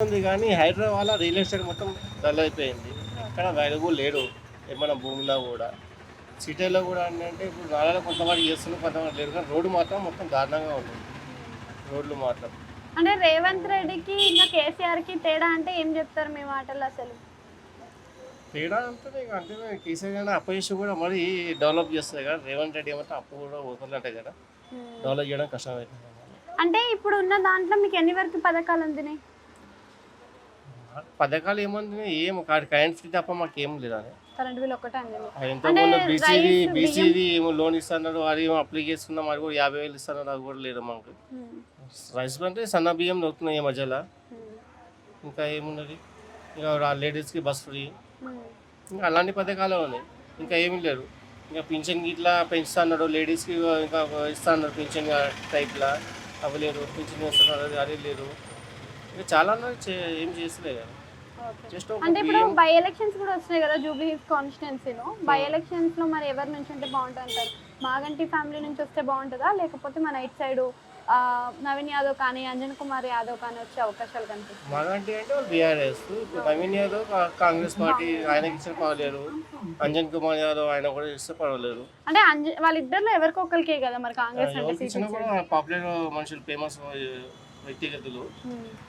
ఉంది కానీ హైదరాబాద్లో రియల్ ఎస్టేట్ మొత్తం డల్ అయిపోయింది. ఎక్కడ అవైలబుల్ లేడు ఏమైనా భూమిలో కూడా. సిటీలో కూడా అంటే ఇప్పుడు నాలలో కొంతమంది చేస్తున్నారు, కొంతమంది లేరు. కానీ రోడ్డు మాత్రం మొత్తం దారుణంగా ఉంది. రోడ్లు మాత్రం అంటే రేవంత్ రెడ్డికి ఇంకా కేసీఆర్కి తేడా అంటే ఏం చెప్తారు మీ మాటల్లో అసలు? తేడా అంటే ఇక అంటే కేసీఆర్ గారు అపోజిషన్ కూడా మరి డెవలప్ చేస్తుంది కదా. రేవంత్ రెడ్డి ఏమంటే అప్పు కూడా వదలంటే కదా, డెవలప్ చేయడం కష్టమవుతుంది. అంటే ఇప్పుడు ఉన్న దాంట్లో మీకు ఎన్ని వరకు పథకాలు అందినాయి? పథకాలు ఏముంది, ఏం కరెంట్ ఫ్రీ తప్ప మాకు ఏం లేదు. అని కరెంట్ బిల్ ఒకటే అందింది. ఇంతకుముందు బీసీది ఏమో లోన్ ఇస్తున్నారు, అది ఏమో అప్లై చేసుకున్నాం, అది కూడా 50,000 ఇస్తున్నారు, అది కూడా లేదు మాకు. రైస్ అంటే సన్న బియ్యం దొరుకుతున్నాయి ఈ మధ్యలో. ఇంకా ఏమున్నది, ఇంకా లేడీస్కి బస్ ఫ్రీ, ఇంకా అలాంటి పథకాలు ఉన్నాయి. ఇంకా ఏమీ లేరు. ఇంకా పింఛన్ ఇట్లా పెంచుతున్నాడు, లేడీస్కి ఇంకా ఇస్తున్నారు పింఛన్ టైప్లా, అవి లేరు. పింఛన్ ఇస్తున్నారు, అది లేదు. ఇంకా చాలా ఏం చేస్తలేదు కదా. జస్ట్ అంటే ఇప్పుడు బై ఎలక్షన్స్ కూడా వస్తున్నాయి కదా జూబ్లీ హిల్స్ కాన్స్టిట్యున్సీలో. బై ఎలక్షన్స్ లో మరి ఎవరి నుంచి ఉంటే బాగుంటుంది అంటారు? మాగంటి ఫ్యామిలీ నుంచి వస్తే బాగుంటుందా, లేకపోతే మన ఇటు సైడ్ నవీన్ యాదవ్ కానీ అంజన్ కుమార్ యాదవ్ కానీ వచ్చే అవకాశాలు కనిపిస్తాయి? మాగంటి అంటే బీఆర్ఎస్, ఇప్పుడు నవీన్ యాదవ్ కాంగ్రెస్ పార్టీ, ఆయనకి ఇచ్చిన పర్వాలేదు. అంజన్ కుమార్ యాదవ్ ఆయన కూడా ఇస్తే పర్వాలేదు. అంటే వాళ్ళిద్దరిలో ఎవరికొకరికే కదా మరి కాంగ్రెస్ అంటే ఇచ్చినా కూడా పాపులర్ మనుషులు, ఫేమస్ వ్యక్తిగతులు,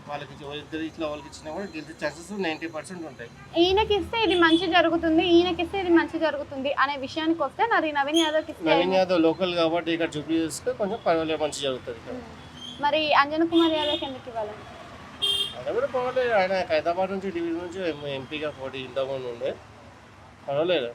వాళ్ళకి ఇద్దరు ఇట్లా వాళ్ళకి ఇచ్చినా కూడా గెలిచే ఛాన్సెస్ 90% ఉంటాయి. ఈయనకి ఇస్తే ఇది మంచి జరుగుతుంది, ఈయనకి ఇస్తే ఇది మంచి జరుగుతుంది అనే విషయానికి వస్తే మరి నవీన్ యాదవ్కి ఇస్తే, నవీన్ యాదవ్ లోకల్ కాబట్టి ఇక్కడ జూబ్లీ హిల్స్కి కొంచెం పర్వాలేదు, మంచి జరుగుతుంది. మరి అంజన్ కుమార్ యాదవ్కి ఎందుకు ఇవ్వాలండి? అది కూడా పర్వాలేదు. ఆయన హైదరాబాద్ నుంచి డివిజన్ నుంచి ఎంపీగా పోటీ ఇంతకుముందు ఉండే, పర్వాలేదు.